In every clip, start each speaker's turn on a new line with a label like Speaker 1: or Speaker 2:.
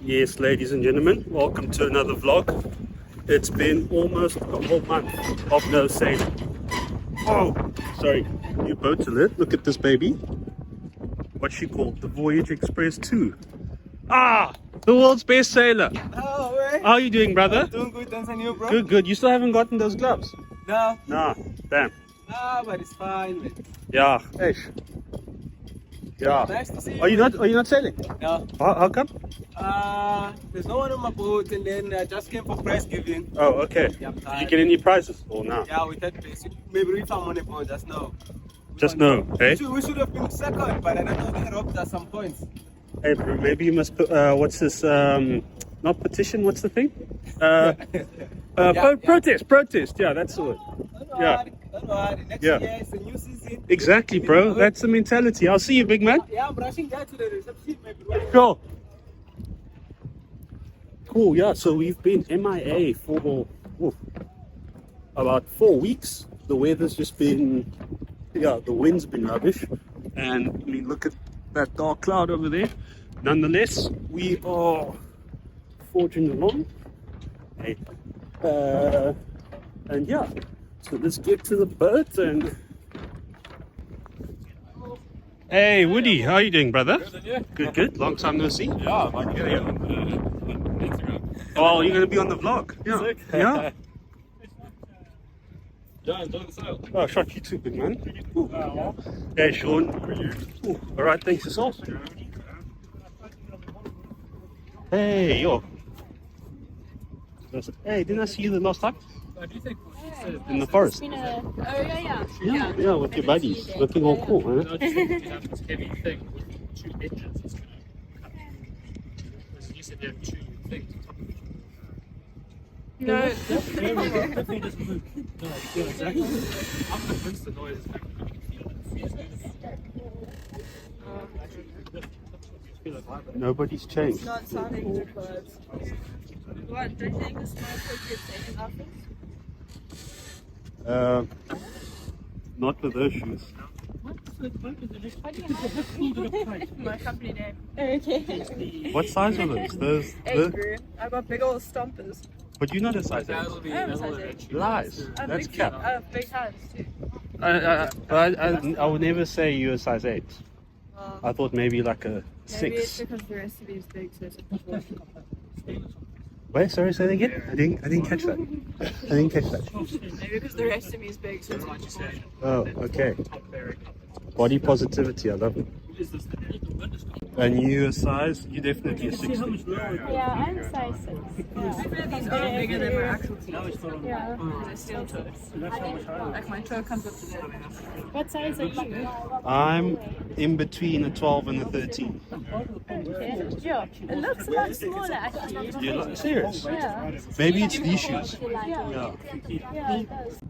Speaker 1: Yes, ladies and gentlemen, welcome to another vlog. It's been almost a whole month of no sailing. Oh, sorry, new boat's alert. Look at this baby. What's she called? The Voyage Express 2. Ah, the world's best sailor.
Speaker 2: Oh, way.
Speaker 1: How are you doing, brother?
Speaker 2: Doing good, thanks, and you, bro?
Speaker 1: Good, good. You still haven't gotten those gloves?
Speaker 2: No.
Speaker 1: Nah, damn.
Speaker 2: Ah, but it's fine, man.
Speaker 1: Yeah, ish. Yeah.
Speaker 2: Nice to see you.
Speaker 1: Are you not sailing?
Speaker 2: No.
Speaker 1: How come?
Speaker 2: There's no one on my boat, and then I just came for prize giving.
Speaker 1: Oh, okay.
Speaker 2: Yeah,
Speaker 1: Did you get any prizes or no?
Speaker 2: Yeah, we third place. Maybe if I'm on a boat, just know.
Speaker 1: Just no, eh?
Speaker 2: We should have been second, but I don't know, they robbed us some points.
Speaker 1: Hey, bro, maybe you must put, what's this, not petition, what's the thing? Protest, yeah, that's the word.
Speaker 2: Don't worry. Next
Speaker 1: Yeah.
Speaker 2: year it's a new season.
Speaker 1: Exactly, bro, that's the mentality. I'll see you, big man.
Speaker 2: Yeah, I'm rushing there to the reception, maybe.
Speaker 1: Sure. Cool, yeah, so we've been MIA for about 4 weeks. The weather's just been, the wind's been rubbish. And I mean, look at that dark cloud over there. Nonetheless, we are forging along. Hey. And yeah, so let's get to the boat and... Hey, Woody, how are you doing, brother?
Speaker 3: Good, and you?
Speaker 1: Good, good. Long time no see.
Speaker 3: Yeah, I can get it on Instagram.
Speaker 1: Oh, you're going to be on the vlog. Yeah.
Speaker 3: Sick.
Speaker 1: Yeah.
Speaker 3: Yeah, enjoy the sail.
Speaker 1: Oh, shot you too, big man. Ooh. Hey, Sean. Ooh. All right, thanks yourself. Hey, yo. Hey, didn't I see you the last time?
Speaker 3: Do you think
Speaker 1: In the forest. Yeah, with your buddies. Looking all cool, man.
Speaker 3: I just think you have this heavy thing with 2 engines. It's going to cut through. Because you said you have 2 things on top of each other.
Speaker 4: No.
Speaker 3: The thing doesn't move. No, yeah, exactly. I'm convinced the noise is actually going to feel it.
Speaker 1: Nobody's changed.
Speaker 4: Not sounding good, but what? Do you think the small boat gets taken off it?
Speaker 1: Not with those shoes.
Speaker 4: My company name. Okay.
Speaker 1: What size are those? Those.
Speaker 4: Angry. I got big old stompers.
Speaker 1: But you're not a size 8.
Speaker 3: That'll be
Speaker 4: I'm a
Speaker 3: that'll
Speaker 4: size
Speaker 3: eventually-
Speaker 1: Lies.
Speaker 4: I have
Speaker 1: That's
Speaker 4: big
Speaker 1: cap.
Speaker 4: feet. I have big hands too.
Speaker 1: I would never say you're a size 8. I thought maybe like a
Speaker 4: Maybe it's
Speaker 1: 6.
Speaker 4: because the rest of you is big, so it's a proportion.
Speaker 1: Wait, sorry, say that again? I didn't catch that. I didn't catch that.
Speaker 4: Maybe because the rest of me is big, so it's a proportion.
Speaker 1: Oh, okay. Body positivity, I love it. And you a size? You definitely a 60.
Speaker 5: Yeah, I'm size 6.
Speaker 4: These are bigger than my actual teeth.
Speaker 5: Yeah.
Speaker 4: Because I steel toes. Like my toe comes up to there.
Speaker 5: What size are you?
Speaker 1: I'm in between a 12 and a 13.
Speaker 5: Okay. Yeah. It looks a lot smaller actually.
Speaker 1: You're not serious?
Speaker 5: Yeah.
Speaker 1: Maybe it's these shoes.
Speaker 5: Yeah. Yeah, it does.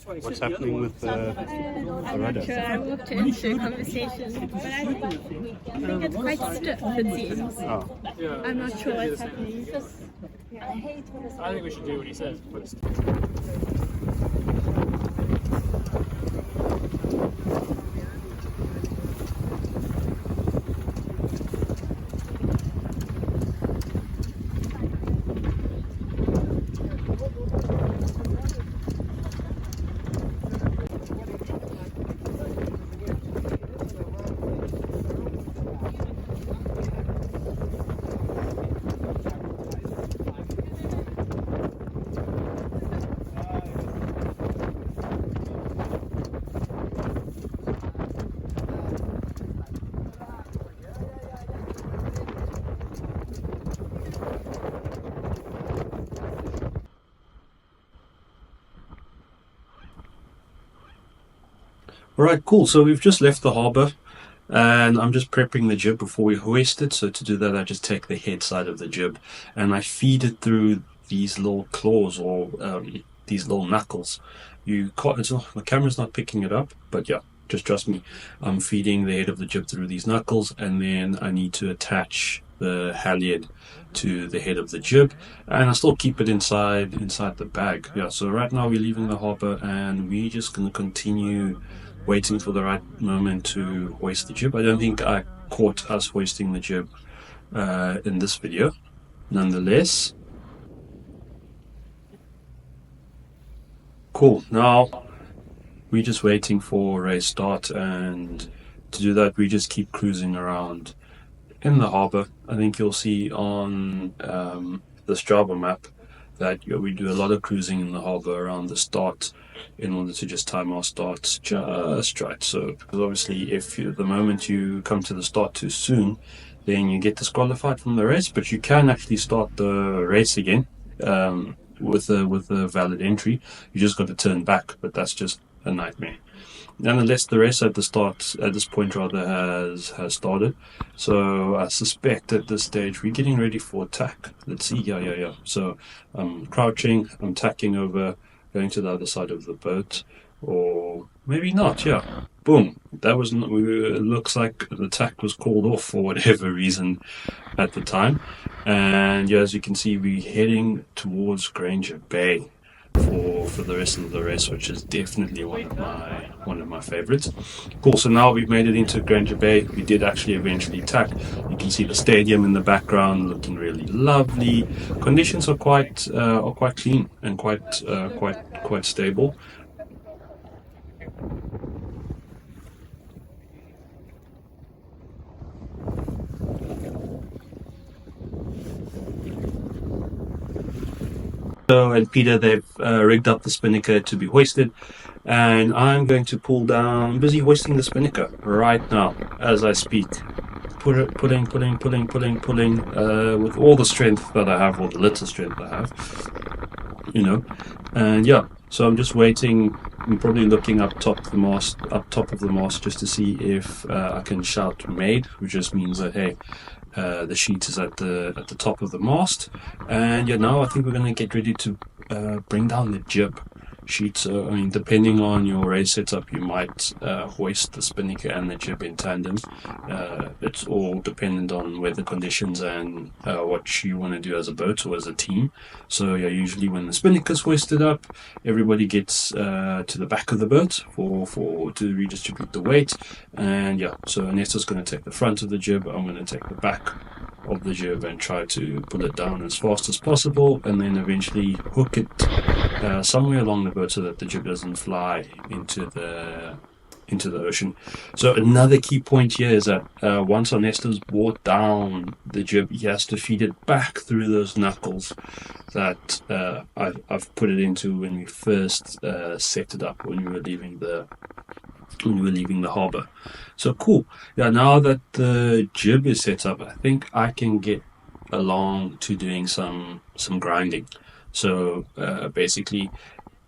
Speaker 1: What's happening with the
Speaker 5: I'm not
Speaker 1: rudder?
Speaker 5: sure. I walked into a conversation, but I think it's quite stiff, it seems.
Speaker 1: Oh.
Speaker 5: I'm not sure what's happening.
Speaker 3: I think we should do what he says.
Speaker 1: Alright, cool. So we've just left the harbour and I'm just prepping the jib before we hoist it. So to do that, I just take the head side of the jib and I feed it through these little claws or these little knuckles. The camera's not picking it up, but yeah, just trust me. I'm feeding the head of the jib through these knuckles, and then I need to attach the halyard to the head of the jib, and I still keep it inside the bag. Yeah, so right now we're leaving the harbour and we're just going to continue waiting for the right moment to hoist the jib. I don't think I caught us hoisting the jib in this video. Nonetheless, cool. Now we're just waiting for race start, and to do that we just keep cruising around in the harbour. I think you'll see on this Java map that we do a lot of cruising in the harbour around the start in order to just time our starts just right. So because obviously if the moment you come to the start too soon, then you get disqualified from the race, but you can actually start the race again with a valid entry. You just got to turn back, but that's just a nightmare. Nonetheless, the race at this point has started. So I suspect at this stage we're getting ready for attack. Let's see. Yeah. So I'm crouching, I'm tacking over, going to the other side of the boat, or maybe not. Yeah, boom. That was not, it looks like the attack was called off for whatever reason at the time. And yeah, as you can see, we're heading towards Granger Bay for the rest of the race, which is definitely one of my favorites. Cool. So now we've made it into Granger Bay. We did actually eventually tack. You can see the stadium in the background, looking really lovely. Conditions are quite clean and quite stable. So, and Peter, they've rigged up the spinnaker to be hoisted, and I'm going to pull down, busy hoisting the spinnaker right now as I speak. Pulling with all the strength that I have, or the little strength I have, and yeah. So I'm just waiting. I'm probably looking up top of the mast, just to see if I can shout "made," which just means that hey, the sheet is at the top of the mast, and yeah, now I think we're going to get ready to bring down the jib sheet. So I mean, depending on your race setup, you might hoist the spinnaker and the jib in tandem. It's all dependent on weather conditions and what you want to do as a boat or as a team. So yeah, usually when the spinnaker's hoisted up, everybody gets to the back of the boat to redistribute the weight. And yeah, so Nesta's going to take the front of the jib, I'm going to take the back of the jib and try to pull it down as fast as possible, and then eventually hook it somewhere along the boat so that the jib doesn't fly into the ocean. So another key point here is that once Ernesto's brought down the jib, he has to feed it back through those knuckles that I've put it into when we first set it up, when we were leaving the harbour. So cool. Yeah, now that the jib is set up, I think I can get along to doing some grinding. So basically,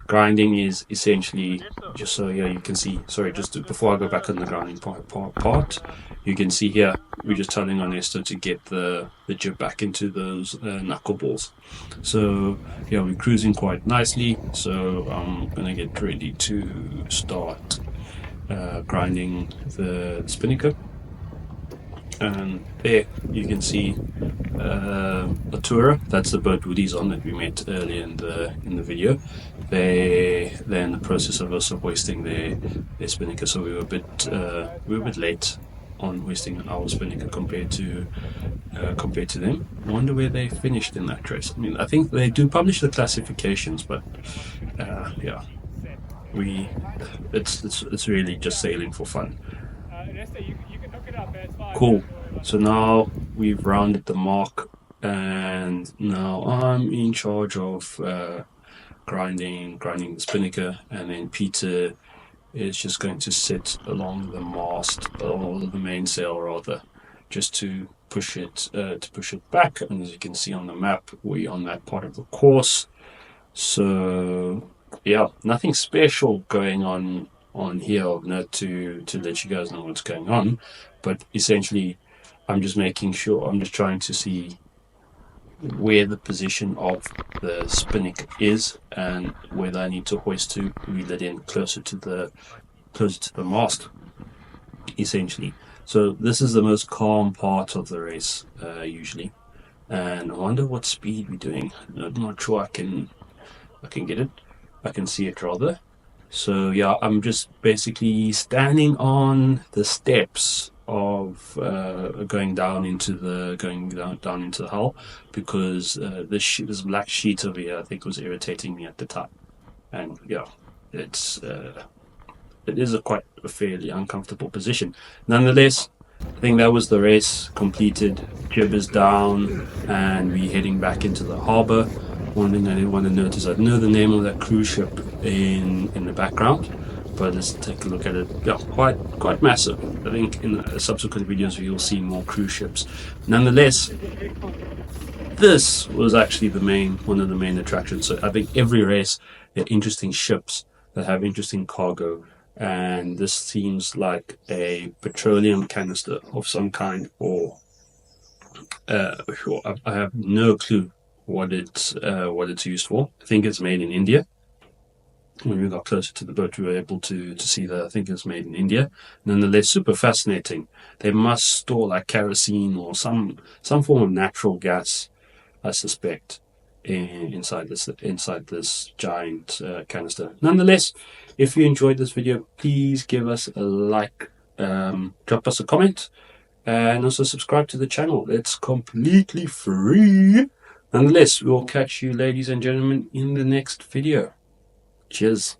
Speaker 1: grinding is essentially, just so you can see, before I go back on the grinding part, you can see here we're just telling Ernesto to get the jib back into those knuckleballs. So yeah, we're cruising quite nicely, so I'm gonna get ready to start grinding the spinnaker. And there you can see Atura. That's the boat Woody's on that we met earlier in the video. They're in the process of also hoisting their spinnaker, so we were a bit late on hoisting our spinnaker compared to them. I wonder where they finished in that race. I mean, I think they do publish the classifications, but yeah, it's really just sailing for fun. Cool. So now we've rounded the mark, and now I'm in charge of grinding the spinnaker, and then Peter is just going to sit along the mast, or the mainsail rather, just to push it back. And as you can see on the map, we're on that part of the course. So yeah, nothing special going on here of note to let you guys know what's going on, but essentially I'm just trying to see where the position of the spinnaker is and whether I need to hoist to reel it in closer to the mast, essentially. So this is the most calm part of the race usually, and I wonder what speed we're doing. I'm not sure I can get it. I can see it rather. So yeah, I'm just basically standing on the steps of going down into the hull, because this black sheet over here, I think, was irritating me at the time. And yeah, it is a fairly uncomfortable position. Nonetheless, I think that was the race completed. Jib is down, and we're heading back into the harbour. One thing I did want to notice, I know the name of that cruise ship in the background, but let's take a look at it. Yeah, quite massive. I think in the subsequent videos you'll see more cruise ships. Nonetheless, this was actually one of the main attractions. So I think every race, there are interesting ships that have interesting cargo, and this seems like a petroleum canister of some kind, or I have no clue what it's used for. I think it's made in India. When we got closer to the boat, we were able to see that I think it's made in India. Nonetheless, super fascinating. They must store like kerosene or some form of natural gas, I suspect, inside this giant canister. Nonetheless, if you enjoyed this video, please give us a like, drop us a comment, and also subscribe to the channel. It's completely free. Nonetheless, we'll catch you, ladies and gentlemen, in the next video. Cheers.